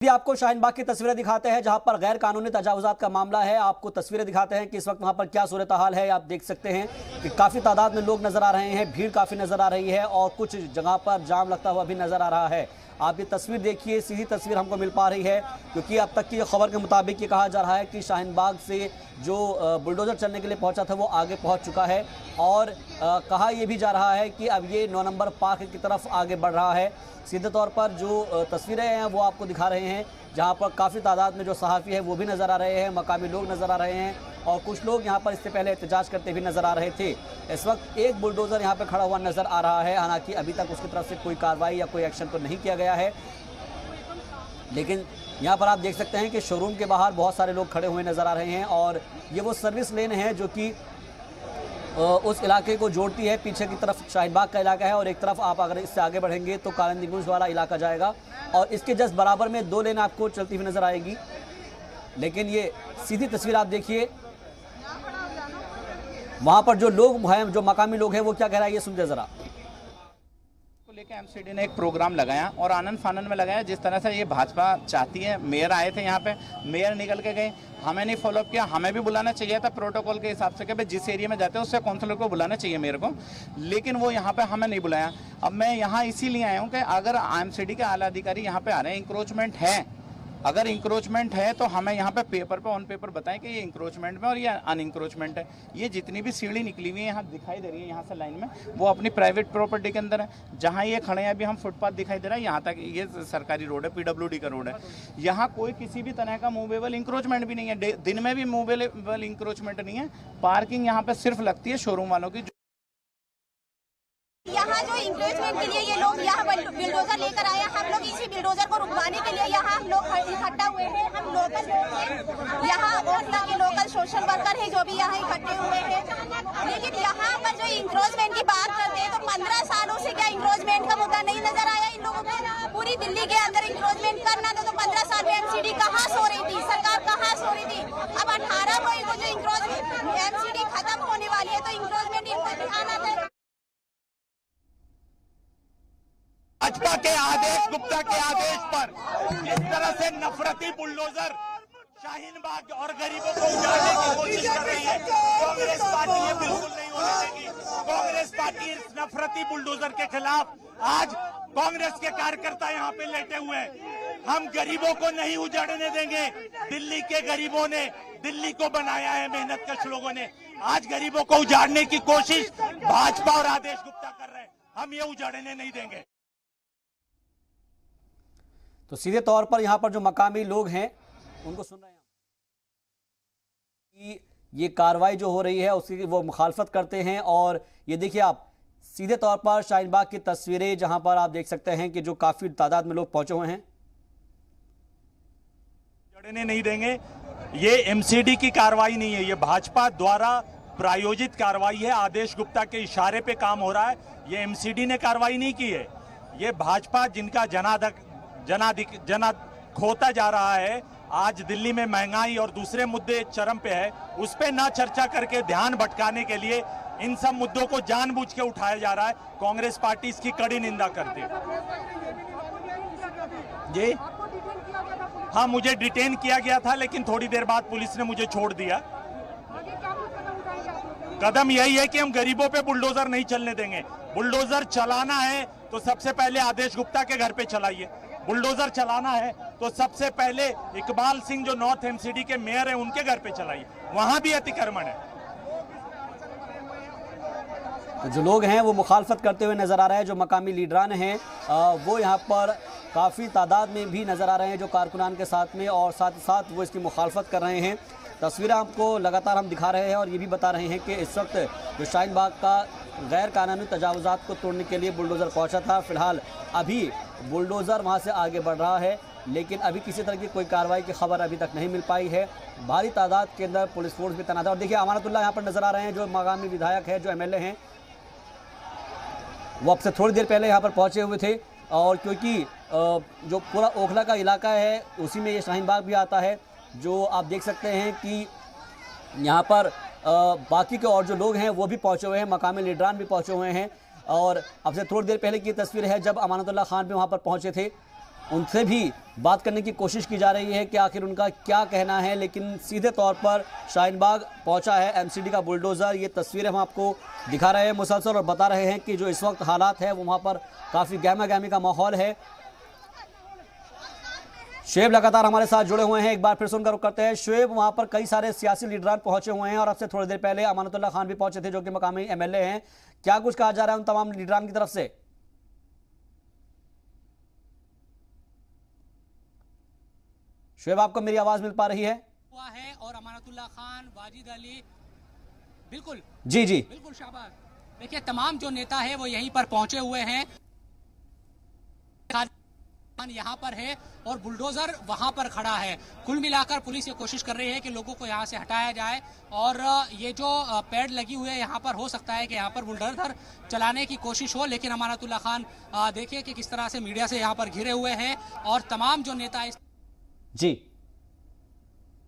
भी आपको शाहीन बाग की तस्वीरें दिखाते हैं जहां पर गैर कानूनी तजावुजात का मामला है। आपको तस्वीरें दिखाते हैं कि इस वक्त वहां पर क्या सूरत हाल है। आप देख सकते हैं कि काफ़ी तादाद में लोग नज़र आ रहे हैं, भीड़ काफ़ी नज़र आ रही है और कुछ जगह पर जाम लगता हुआ भी नज़र आ रहा है। आप ये तस्वीर देखिए, सीधी तस्वीर हमको मिल पा रही है क्योंकि अब तक की खबर के मुताबिक ये कहा जा रहा है कि शाहीन बाग से जो बुलडोज़र चलने के लिए पहुंचा था वो आगे पहुंच चुका है और कहा यह भी जा रहा है कि अब ये 9 नंबर पार्क की तरफ आगे बढ़ रहा है। सीधे तौर पर जो तस्वीरें हैं वो आपको दिखा रहे हैं जहां पर काफ़ी तादाद में जो सहाफ़ी है वो भी नज़र आ रहे हैं, मकामी लोग नज़र आ रहे हैं और कुछ लोग यहां पर इससे पहले एहतजाज करते भी नज़र आ रहे थे। इस वक्त एक बुलडोज़र यहां पर खड़ा हुआ नज़र आ रहा है, हालांकि अभी तक उसकी तरफ से कोई कार्रवाई या कोई एक्शन तो नहीं किया गया है, लेकिन यहाँ पर आप देख सकते हैं कि शोरूम के बाहर बहुत सारे लोग खड़े हुए नज़र आ रहे हैं और ये वो सर्विस लेन है जो कि उस इलाके को जोड़ती है। पीछे की तरफ शाहीन बाग का इलाका है और एक तरफ आप अगर इससे आगे बढ़ेंगे तो कालिंदी वाला इलाका जाएगा और इसके जस्ट बराबर में 2 लेन आपको चलती हुई नज़र आएगी। लेकिन ये सीधी तस्वीर आप देखिए, वहाँ पर जो लोग हैं, जो मकामी लोग हैं, वो क्या कह रहा है ये सुनते ज़रा। लेके एमसीडी ने एक प्रोग्राम लगाया और आनंद फानंद में लगाया जिस तरह से ये भाजपा चाहती है। मेयर आए थे यहाँ पे, मेयर निकल के गए, हमें नहीं फॉलो अप किया। हमें भी बुलाना चाहिए था प्रोटोकॉल के हिसाब से कि भाई जिस एरिया में जाते हैं उससे काउंसलर को बुलाना चाहिए मेयर को, लेकिन वो यहाँ पे हमें नहीं बुलाया। अब मैं यहाँ इसीलिए आया हूँ कि अगर एमसीडी के आला अधिकारी यहाँ पे आ रहे हैं, इंक्रोचमेंट है, अगर इंक्रोचमेंट है तो हमें यहाँ पे पेपर पे ऑन पेपर बताएं कि ये इंक्रोचमेंट में और ये अनइंक्रोचमेंट है। ये जितनी भी सीढ़ी निकली हुई है यहाँ दिखाई दे रही है यहाँ से लाइन में, वो अपनी प्राइवेट प्रॉपर्टी के अंदर है। जहाँ ये खड़े हैं अभी हम फुटपाथ दिखाई दे रहा है, यहाँ तक ये सरकारी रोड है, पीडब्ल्यूडी का रोड है। यहाँ कोई किसी भी तरह का मूवेबल इंक्रोचमेंट भी नहीं है, दिन में भी मूवेबल इंक्रोचमेंट नहीं है। पार्किंग यहाँ पे सिर्फ लगती है शोरूम वालों की। यहाँ जो इंक्रोचमेंट के लिए ये लोग यहाँ बिल्डोजर लेकर आए, हम लोग इसी बिल्डोजर को रुकवाने के लिए यहाँ हम लोग इकट्ठा हुए हैं। हम लोकल लोग हैं, यहाँ ओखला के लोकल सोशल वर्कर है जो भी यहाँ इकट्ठे हुए हैं। लेकिन यहाँ पर जो इंक्रोचमेंट की बात करते हैं तो 15 सालों से क्या इंक्रोचमेंट का मुद्दा नहीं नजर आया इन लोगों को। पूरी दिल्ली के अंदर इंक्रोचमेंट करना था तो 15 साल में एमसीडी कहाँ सो रही थी, सरकार कहाँ सो रही थी। अब 18 मई को जो इंक्रोचमेंट एमसीडी खत्म होने वाली है तो इंक्रोचमेंट इनको आना था। भाजपा के आदेश, गुप्ता के आदेश पर जिस तरह से नफरती बुलडोजर शाहीन बाग और गरीबों को उजाड़ने की कोशिश कर रही है, कांग्रेस पार्टी ये बिल्कुल नहीं होने देगी। कांग्रेस पार्टी इस नफरती बुलडोजर के खिलाफ, आज कांग्रेस के कार्यकर्ता यहाँ पे लेटे हुए हैं, हम गरीबों को नहीं उजाड़ने देंगे। दिल्ली के गरीबों ने दिल्ली को बनाया है, मेहनतकश लोगों ने। आज गरीबों को उजाड़ने की कोशिश भाजपा और आदेश गुप्ता कर रहे हैं, हम ये उजाड़ने नहीं देंगे। तो सीधे तौर पर यहाँ पर जो मकामी लोग हैं उनको सुन रहे हैं कि ये कार्रवाई जो हो रही है उसकी वो मुखालफत करते हैं। और ये देखिए आप सीधे तौर पर शाहीन बाग की तस्वीरें जहां पर आप देख सकते हैं कि जो काफी तादाद में लोग पहुंचे हुए हैं। जड़ने नहीं देंगे, ये एमसीडी की कार्रवाई नहीं है, ये भाजपा द्वारा प्रायोजित कार्रवाई है। आदेश गुप्ता के इशारे पे काम हो रहा है, ये एमसीडी ने कार्रवाई नहीं की है। ये भाजपा जिनका जना खोता जा रहा है, आज दिल्ली में महंगाई और दूसरे मुद्दे चरम पे है, उस पे ना चर्चा करके ध्यान भटकाने के लिए इन सब मुद्दों को जानबूझ के उठाया जा रहा है। कांग्रेस पार्टी इसकी कड़ी निंदा करती है। जी हाँ, मुझे डिटेन किया गया था लेकिन थोड़ी देर बाद पुलिस ने मुझे छोड़ दिया। कदम यही है कि हम गरीबों पे बुलडोजर नहीं चलने देंगे। बुलडोजर चलाना है तो सबसे पहले आदेश गुप्ता के घर पे चलाइए। बुलडोजर चलाना है तो सबसे पहले इकबाल सिंह जो नॉर्थ एमसीडी के मेयर हैं उनके घर पे चलाइए, वहां भी अतिक्रमण है। तो जो लोग हैं वो मुखालफत करते हुए नजर आ रहे हैं। जो मकामी लीडरान हैं वो यहाँ पर काफ़ी तादाद में भी नजर आ रहे हैं जो कारकुनान के साथ में, और साथ ही साथ वो इसकी मुखालफत कर रहे हैं। तस्वीरें आपको लगातार हम दिखा रहे हैं और ये भी बता रहे हैं कि इस वक्त जो शाहीन बाग का गैर कानूनी तजावुजात को तोड़ने के लिए बुलडोज़र पहुंचा था। फिलहाल अभी बुलडोज़र वहां से आगे बढ़ रहा है, लेकिन अभी किसी तरह की कोई कार्रवाई की खबर अभी तक नहीं मिल पाई है। भारी तादाद के अंदर पुलिस फोर्स भी तैनात है। और देखिए अमानतुल्लाह यहाँ पर नज़र आ रहे हैं, जो मकामी विधायक है, जो एमएलए हैं, वो अब से थोड़ी देर पहले यहाँ पर पहुँचे हुए थे। और क्योंकि जो पूरा ओखला का इलाका है उसी में ये शाहीन बाग भी आता है, जो आप देख सकते हैं कि यहाँ पर बाकी के और जो लोग हैं वो भी पहुँचे हुए हैं, मकामी लीडरान भी पहुँचे हुए हैं। और अब से थोड़ी देर पहले की तस्वीर है जब अमानतुल्लाह खान भी वहाँ पर पहुँचे थे उनसे भी बात करने की कोशिश की जा रही है कि आखिर उनका क्या कहना है। लेकिन सीधे तौर पर शाहीनबाग पहुंचा है एमसीडी का बुलडोज़र। ये तस्वीरें हम आपको दिखा रहे हैं मुसलसल और बता रहे हैं कि जो इस वक्त हालात है वो वहाँ पर काफ़ी गहमा गहमी का माहौल है। शुएब लगातार हमारे साथ जुड़े हुए हैं, एक बार फिर से उनका रुख करते हैं। शुएब, वहां पर कई सारे सियासी लीडरान पहुंचे हुए हैं और अब से थोड़ी देर पहले अमानतुल्लाह खान भी पहुंचे थे जो कि मकामी एमएलए हैं। क्या कुछ कहा जा रहा है उन तमाम लीडरान की तरफ से? शुएब, आपको मेरी आवाज मिल पा रही है? हुआ है और अमानतुल्लाह खान, वाजिद अली, बिल्कुल जी जी बिल्कुल शाबाश। देखिए तमाम जो नेता है वो यहीं पर पहुंचे हुए हैं, यहाँ पर है और बुलडोजर वहां पर खड़ा है। कुल मिलाकर पुलिस ये कोशिश कर रही है कि लोगों को यहाँ से हटाया जाए और ये जो पेड़ लगी हुई है यहाँ पर, हो सकता है कि यहाँ पर बुलडोजर चलाने की कोशिश हो। लेकिन अमानतुल्लाह खान देखिए कि किस तरह से मीडिया से यहाँ पर घिरे हुए हैं और तमाम जो नेता जी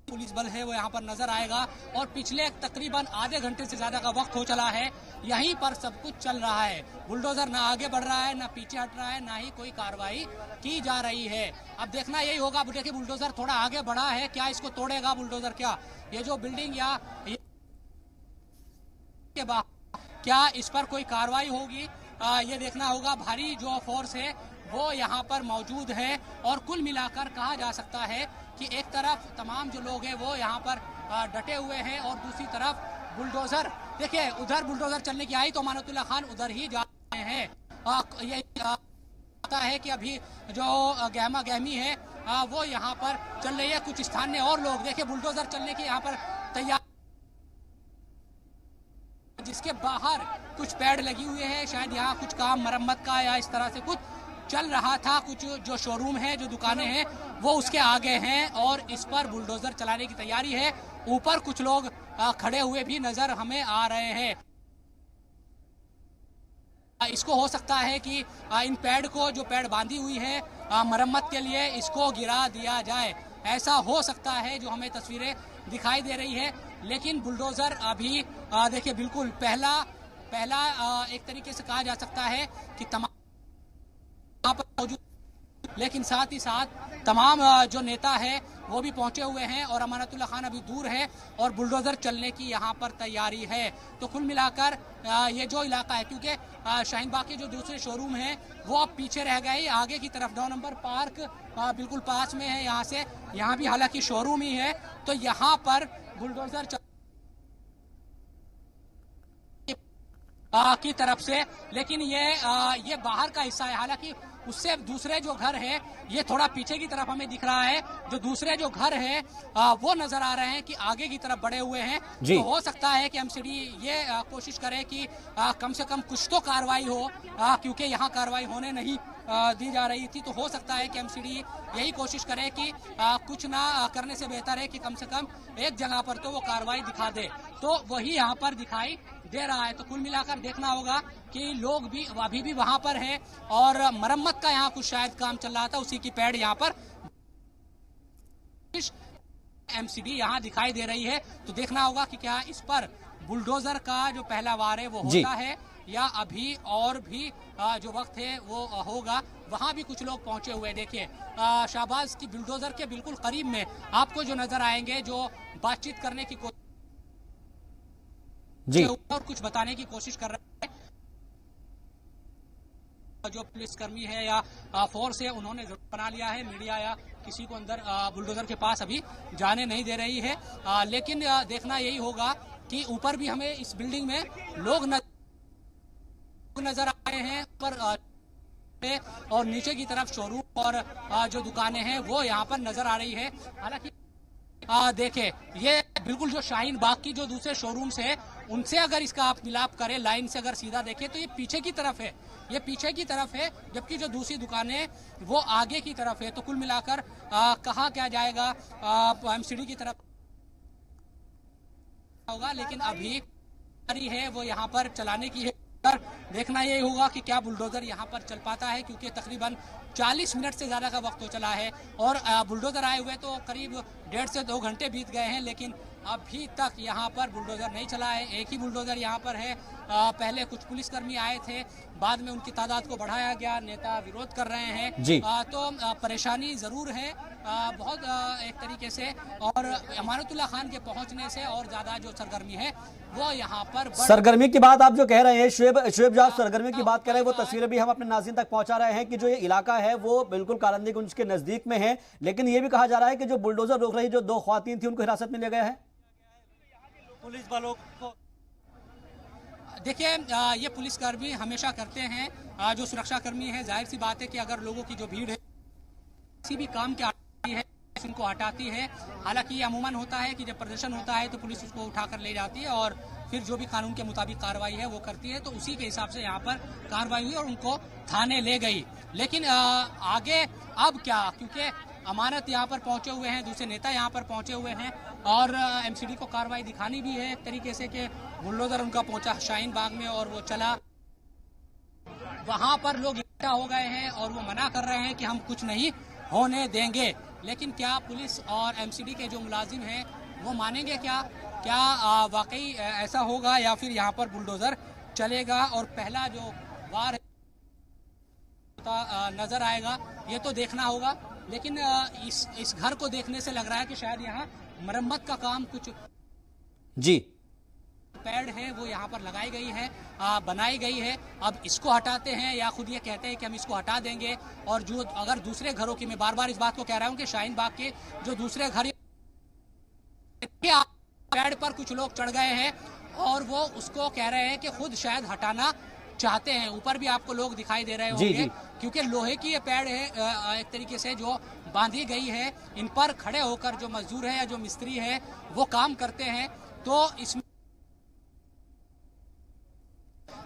पुलिस बल है वो यहाँ पर नजर आएगा। और पिछले तकरीबन आधे घंटे से ज्यादा का वक्त हो चला है, यहीं पर सब कुछ चल रहा है। बुलडोजर ना आगे बढ़ रहा है, ना पीछे हट रहा है, ना ही कोई कार्रवाई की जा रही है। अब देखना यही होगा। देखिए बुलडोजर थोड़ा आगे बढ़ा है, क्या इसको तोड़ेगा बुलडोजर? क्या ये जो बिल्डिंग या के बाद क्या इस पर कोई कार्रवाई होगी, ये देखना होगा। भारी जो फोर्स है वो यहाँ पर मौजूद है और कुल मिलाकर कहा जा सकता है कि एक तरफ तमाम जो लोग हैं वो यहाँ पर डटे हुए हैं और दूसरी तरफ बुलडोजर, देखिए उधर बुलडोजर चलने की आई तो अमानतुल्लाह खान उधर ही जा रहे हैं। ये पता है कि अभी जो गहमा गहमी है वो यहाँ पर चल रही है। कुछ स्थानीय और लोग देखिए बुलडोजर चलने की यहाँ पर तैयार, जिसके बाहर कुछ पेड़ लगी हुए हैं, शायद यहाँ कुछ काम मरम्मत का या इस तरह से कुछ चल रहा था। कुछ जो शोरूम है, जो दुकानें हैं वो उसके आगे हैं और इस पर बुलडोजर चलाने की तैयारी है। ऊपर कुछ लोग खड़े हुए भी नजर हमें आ रहे हैं। इसको हो सकता है कि इन पेड़ को, जो पेड़ बांधी हुई है मरम्मत के लिए, इसको गिरा दिया जाए, ऐसा हो सकता है जो हमें तस्वीरें दिखाई दे रही है। लेकिन बुलडोजर अभी देखिए बिल्कुल पहला एक तरीके से कहा जा सकता है कि तमाम यहाँ पर मौजूद, लेकिन साथ ही साथ तमाम जो नेता है वो भी पहुंचे हुए हैं और अमानतुल्लाह खान अभी दूर है और बुलडोजर चलने की यहाँ पर तैयारी है। तो कुल मिलाकर ये जो इलाका है, क्योंकि शाहीनबाग के जो दूसरे शोरूम हैं वो अब पीछे रह गए, आगे की तरफ 9 नंबर पार्क बिल्कुल पास में है। यहाँ से यहाँ भी हालांकि शोरूम ही है, तो यहाँ पर बुलडोजर की तरफ से, लेकिन ये बाहर का हिस्सा है। हालांकि उससे दूसरे जो घर है ये थोड़ा पीछे की तरफ हमें दिख रहा है। जो दूसरे जो घर है वो नजर आ रहे हैं कि आगे की तरफ बढ़े हुए हैं। तो हो सकता है कि एमसीडी ये कोशिश करे कि कम से कम कुछ तो कार्रवाई हो, क्योंकि यहाँ कार्रवाई होने नहीं दी जा रही थी। तो हो सकता है कि एमसीडी यही कोशिश करे कि कुछ ना करने से बेहतर है कि कम से कम एक जगह पर तो वो कार्रवाई दिखा दे। तो वही यहाँ पर दिखाई दे रहा है। तो कुल मिलाकर देखना होगा कि लोग भी अभी भी वहां पर हैं और मरम्मत का यहाँ कुछ शायद काम चल रहा था, उसी की पैड यहाँ पर एमसीडी यहाँ दिखाई दे रही है। तो देखना होगा कि क्या इस पर बुलडोजर का जो पहला वार है वो होता है या अभी और भी जो वक्त है वो होगा। वहां भी कुछ लोग पहुंचे हुए, देखिए शाहबाज की बुलडोजर के बिल्कुल करीब में आपको जो नजर आएंगे, जो बातचीत करने की जी और कुछ बताने की कोशिश कर रहे हैं। जो पुलिसकर्मी है या फोर्स है उन्होंने जरूर बना लिया है, मीडिया या किसी को अंदर बुलडोजर के पास अभी जाने नहीं दे रही है। लेकिन देखना यही होगा कि ऊपर भी हमें इस बिल्डिंग में लोग नजर आ रहे हैं पर और नीचे की तरफ शोरूम और जो दुकानें हैं वो यहाँ पर नजर आ रही है। हालांकि देखे ये बिल्कुल जो शाहीन बाग की जो दूसरे शोरूम्स है उनसे अगर इसका आप मिलाप करें, लाइन से अगर सीधा देखें तो ये पीछे की तरफ है, ये पीछे की तरफ है, जबकि जो दूसरी दुकानें वो आगे की तरफ है। तो कुल मिलाकर कहा क्या जाएगा, एमसीडी की तरफ होगा, लेकिन अभी है वो यहाँ पर चलाने की है। देखना यही होगा कि क्या बुलडोजर यहाँ पर चल पाता है, क्योंकि तकरीबन 40 मिनट से ज़्यादा का वक्त हो चला है और बुलडोजर आए हुए तो करीब 1.5 से 2 घंटे बीत गए हैं, लेकिन अभी तक यहाँ पर बुलडोजर नहीं चला है। एक ही बुलडोजर यहाँ पर है पहले कुछ पुलिसकर्मी आए थे, बाद में उनकी तादाद को बढ़ाया गया, नेता विरोध कर रहे हैं जी। तो परेशानी जरूर है बहुत एक तरीके से, और अमानतुल्लाह खान के पहुंचने से और ज्यादा जो सरगर्मी है वो यहाँ पर सरगर्मी की बात आप जो कह रहे हैं शुएब, जो आप सरगर्मी की बात कर रहे हैं वो तस्वीरें भी हम अपने नाज़रीन तक पहुंचा रहे हैं कि जो ये इलाका है वो बिल्कुल कालंदीगुंज के नजदीक में है, लेकिन ये भी कहा जा रहा है कि जो बुलडोजर रोक रही जो 2 ख्वातीन थी उनको हिरासत में लिया गया है पुलिस वालों को। देखिए ये पुलिसकर्मी हमेशा करते हैं, जो सुरक्षाकर्मी है, जाहिर सी बात है कि अगर लोगों की जो भीड़ है किसी भी काम के आती है इनको हटाती है। हालांकि ये अमूमन होता है कि जब प्रदर्शन होता है तो पुलिस उसको उठाकर ले जाती है और फिर जो भी कानून के मुताबिक कार्रवाई है वो करती है, तो उसी के हिसाब से यहाँ पर कार्रवाई हुई और उनको थाने ले गई। लेकिन आगे अब क्या, क्योंकि अमानत यहाँ पर पहुंचे हुए हैं, दूसरे नेता यहाँ पर पहुंचे हुए हैं और एमसीडी को कार्रवाई दिखानी भी है एक तरीके से कि बुलडोजर उनका पहुंचा शाहीन बाग में और वो चला, वहां पर लोग इकट्ठा हो गए हैं और वो मना कर रहे हैं कि हम कुछ नहीं होने देंगे। लेकिन क्या पुलिस और एमसीडी के जो मुलाजिम हैं वो मानेंगे? क्या वाकई ऐसा होगा या फिर यहाँ पर बुलडोजर चलेगा और पहला जो वार नजर आएगा, ये तो देखना होगा। लेकिन इस घर को देखने से लग रहा है कि शायद यहाँ मरम्मत का काम कुछ जी पैड है वो यहाँ पर लगाई गई है, बनाई गई है। अब इसको हटाते हैं या खुद ये कहते हैं कि हम इसको हटा देंगे। और जो अगर दूसरे घरों की, मैं बार बार इस बात को कह रहा हूँ कि शाहीन बाग के जो दूसरे घर पैड पर कुछ लोग चढ़ गए हैं और वो उसको कह रहे हैं कि खुद शायद हटाना चाहते हैं। ऊपर भी आपको लोग दिखाई दे रहे होंगे क्योंकि लोहे की ये पैड है एक तरीके से जो बांधी गई है, इन पर खड़े होकर जो मजदूर है या जो मिस्त्री है वो काम करते हैं। तो इसमें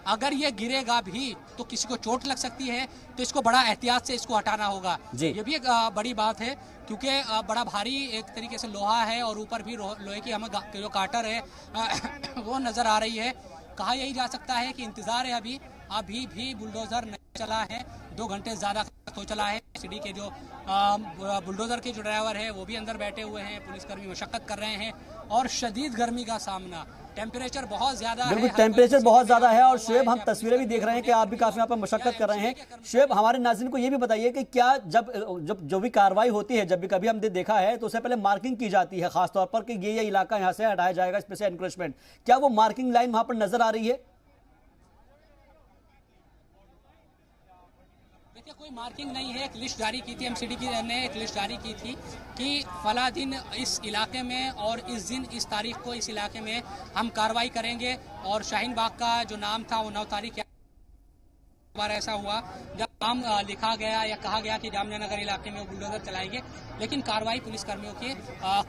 अगर ये गिरेगा भी तो किसी को चोट लग सकती है, तो इसको बड़ा एहतियात से इसको हटाना होगा। ये भी एक बड़ी बात है क्योंकि बड़ा भारी एक तरीके से लोहा है और ऊपर भी लोहे की हमें जो काटर है वो नजर आ रही है। कहा यही जा सकता है कि इंतजार है, अभी भी बुलडोजर नहीं चला है, 2 घंटे ज्यादा हो चला है। सिटी के जो बुलडोजर के जो ड्राइवर है वो भी अंदर बैठे हुए हैं, पुलिसकर्मी मशक्कत कर रहे हैं और शदीद गर्मी का सामना, टेम्परेचर बहुत ज्यादा है, बिल्कुल टेम्परेचर बहुत ज्यादा है। और शुएब, हम तस्वीरें भी देख रहे हैं कि आप भी काफी यहाँ पर मशक्कत कर रहे हैं। शुएब, हमारे नाज़रीन को ये भी बताइए कि क्या जब जो भी कार्रवाई होती है, जब भी कभी हमने देखा है तो उससे पहले मार्किंग की जाती है खासतौर पर कि ये इलाका यहाँ से हटाया जाएगा, स्पेशल एनक्रोचमेंट, क्या वो मार्किंग लाइन वहां पर नजर आ रही है? कोई मार्किंग नहीं है। एक लिस्ट जारी की थी एमसीडी ने, एक लिस्ट जारी की थी कि फला दिन इस इलाके में और इस दिन इस तारीख को इस इलाके में हम कार्रवाई करेंगे। और शाहीन बाग का जो नाम था वो 9 तारीख बार ऐसा हुआ जब नाम लिखा गया या कहा गया कि जामना नगर इलाके में वो बुलडोजर चलाएंगे, लेकिन कार्रवाई पुलिसकर्मियों की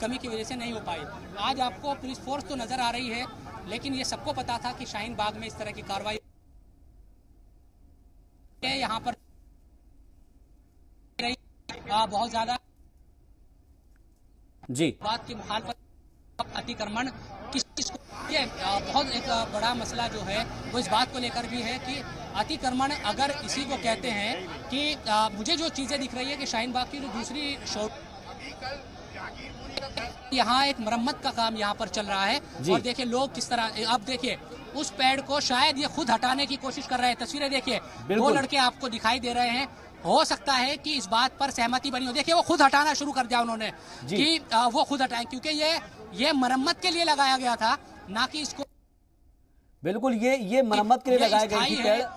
कमी की वजह से नहीं हो पाई। आज आपको पुलिस फोर्स तो नजर आ रही है, लेकिन ये सबको पता था कि शाहीन बाग में इस तरह की कार्रवाई यहाँ पर बहुत ज्यादा जी बात की मुखालफत अतिक्रमण किस को, ये बहुत एक बड़ा मसला जो है वो इस बात को लेकर भी है कि अतिक्रमण अगर इसी को कहते हैं कि मुझे जो चीजें दिख रही है कि शाहीन बाग की जो दूसरी यहाँ एक मरम्मत का काम यहाँ पर चल रहा है और देखिए लोग किस तरह, अब देखिए उस पेड़ को शायद ये खुद हटाने की कोशिश कर रहे हैं। तस्वीरें देखिए, 2 लड़के आपको दिखाई दे रहे हैं। हो सकता है कि इस बात पर सहमति बनी हो, देखिए वो खुद हटाना शुरू कर दिया उन्होंने कि वो खुद हटाएं, क्योंकि ये मरम्मत के लिए लगाया गया था, ना कि इसको। बिल्कुल ये मरम्मत के लिए लगाया गया थी।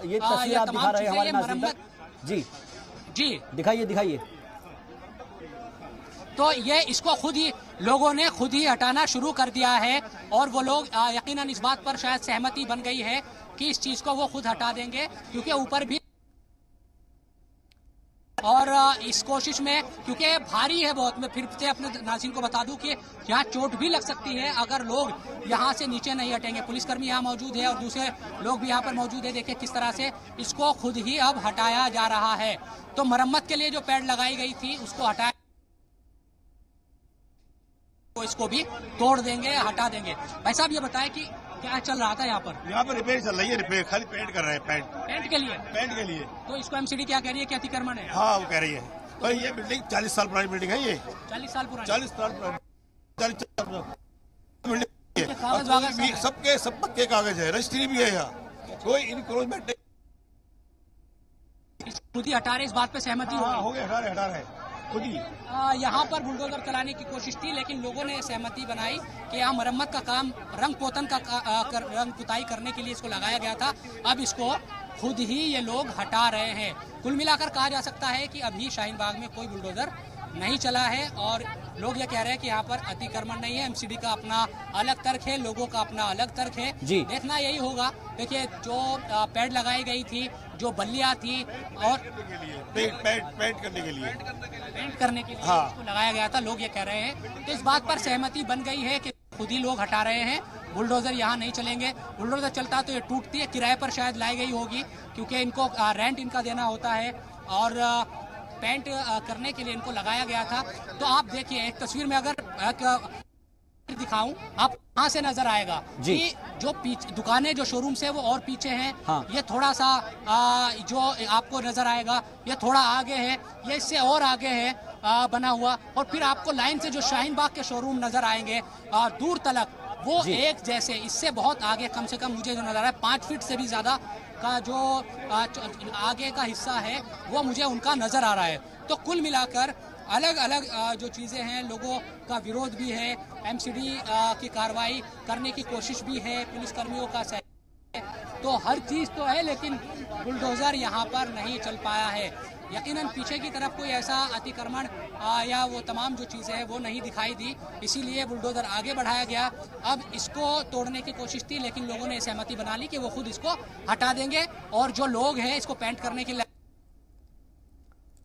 ये तस्वीर आप दिखा रहे हैं हमारे नाज़रीन तक। जी दिखाइए। तो ये इसको खुद ही लोगों ने खुद ही हटाना शुरू कर दिया है और वो लोग यकीनन इस बात पर शायद सहमति बन गई है कि इस चीज को वो खुद हटा देंगे, क्योंकि ऊपर भी और इस कोशिश में, क्योंकि भारी है बहुत, मैं फिर से अपने नाज़रीन को बता दूं कि यहाँ चोट भी लग सकती है अगर लोग यहाँ से नीचे नहीं हटेंगे। पुलिसकर्मी यहाँ मौजूद है और दूसरे लोग भी यहाँ पर मौजूद है। देखिए किस तरह से इसको खुद ही अब हटाया जा रहा है। तो मरम्मत के लिए जो पैड लगाई गई थी उसको हटाया, तो इसको भी तोड़ देंगे, हटा देंगे। भाई साहब ये बताएं कि क्या चल रहा था यहाँ पर रिपेयर चल रही है, रिपेयर खाली पेंट कर रहे हैं, पेंट के लिए। तो इसको एमसीडी क्या कह रही है कि अतिक्रमण है? हाँ वो कह रही है। तो ये बिल्डिंग 40 साल पुरानी बिल्डिंग है, ये 40 साल पुरानी, 40 साल पुरानी बिल्डिंग, सबके सब पक्के कागज है, रजिस्ट्री भी है यहाँ। कोई इनक्रोचमेंट नहीं। खुद ही हटा रहे, इस बात पे सहमति हाँ, होगी? हो गया, हटा रहे खुद ही। यहाँ पर बुलडोजर चलाने की कोशिश थी, लेकिन लोगों ने सहमति बनाई कि यहाँ मरम्मत का काम, रंग पोतन का रंग पुताई करने के लिए इसको लगाया गया था। अब इसको खुद ही ये लोग हटा रहे हैं। कुल मिलाकर कहा जा सकता है कि अभी शाहीन बाग में कोई बुलडोजर नहीं चला है और लोग ये कह रहे हैं कि यहाँ पर अतिक्रमण नहीं है। एमसीडी का अपना अलग तर्क है, लोगों का अपना अलग तर्क है। जी। देखना यही होगा। देखिए, जो पैड लगाई गई थी, जो बल्लियाँ थी और पेंट करने के लिए हाँ, इसको लगाया गया था, लोग ये कह रहे हैं। तो इस बात पर सहमति बन गई है कि खुद ही लोग हटा रहे हैं। बुलडोजर यहाँ नहीं चलेंगे। बुलडोजर चलता तो ये टूटती है, किराए पर शायद लाई गई होगी, क्योंकि इनको रेंट इनका देना होता है और पेंट करने के लिए इनको लगाया गया था। तो आप देखिए, एक तस्वीर में अगर दिखाऊं, आप कहाँ से नजर आएगा कि जो पीछे दुकानें, जो शोरूम से वो और पीछे हैं। हाँ। ये थोड़ा सा जो आपको नजर आएगा, ये थोड़ा आगे है, ये इससे और आगे है बना हुआ। और फिर आपको लाइन से जो शाहीन बाग के शोरूम नजर आएंगे दूर तलक, वो एक जैसे, इससे बहुत आगे, कम से कम मुझे जो नजर आ रहा है 5 फीट से भी ज्यादा का जो आगे का हिस्सा है वो मुझे उनका नजर आ रहा है। तो कुल मिलाकर अलग अलग जो चीज़ें हैं, लोगों का विरोध भी है, एमसीडी की कार्रवाई करने की कोशिश भी है, पुलिसकर्मियों का सहयोग है, तो हर चीज़ तो है, लेकिन बुलडोज़र यहाँ पर नहीं चल पाया है। यकीनन पीछे की तरफ कोई ऐसा अतिक्रमण या वो तमाम जो चीज़ें हैं वो नहीं दिखाई दी, इसीलिए बुलडोज़र आगे बढ़ाया गया। अब इसको तोड़ने की कोशिश थी, लेकिन लोगों ने सहमति बना ली कि वो खुद इसको हटा देंगे और जो लोग हैं इसको पेंट करने के लिए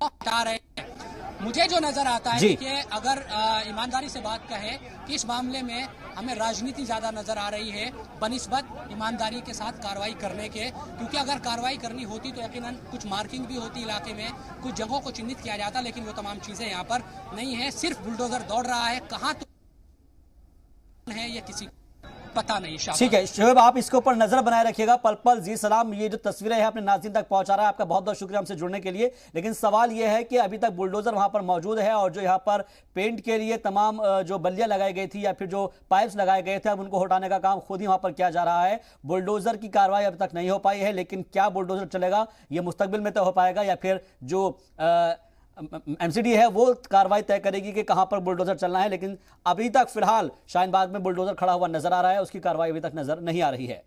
हटा रहे हैं। मुझे जो नजर आता है कि अगर ईमानदारी से बात कहें कि इस मामले में हमें राजनीति ज्यादा नजर आ रही है बनिस्बत ईमानदारी के साथ कार्रवाई करने के, क्योंकि अगर कार्रवाई करनी होती तो यकीनन कुछ मार्किंग भी होती इलाके में, कुछ जगहों को चिन्हित किया जाता, लेकिन वो तमाम चीजें यहाँ पर नहीं है। सिर्फ बुलडोजर दौड़ रहा है, कहाँ तो है ये किसी पता नहीं। ठीक है शोएब, आप इसके ऊपर नजर बनाए रखिएगा। पल पल जी सलाम ये जो तस्वीरें हैं अपने नाज़रीन तक पहुंचा रहा है, आपका बहुत बहुत शुक्रिया हमसे जुड़ने के लिए। लेकिन सवाल यह है कि अभी तक बुलडोजर वहां पर मौजूद है और जो यहां पर पेंट के लिए तमाम जो बल्लियां लगाई गई थी या फिर जो पाइप्स लगाए गए थे, अब उनको हटाने का काम खुद ही वहां पर किया जा रहा है। बुलडोजर की कार्रवाई अभी तक नहीं हो पाई है, लेकिन क्या बुलडोजर चलेगा ये मुस्तकबिल में तय हो पाएगा या फिर जो एमसीडी है वो कार्रवाई तय करेगी कि कहां पर बुलडोजर चलना है। लेकिन अभी तक फिलहाल शाहीन बाग में बुलडोजर खड़ा हुआ नजर आ रहा है, उसकी कार्रवाई अभी तक नजर नहीं आ रही है।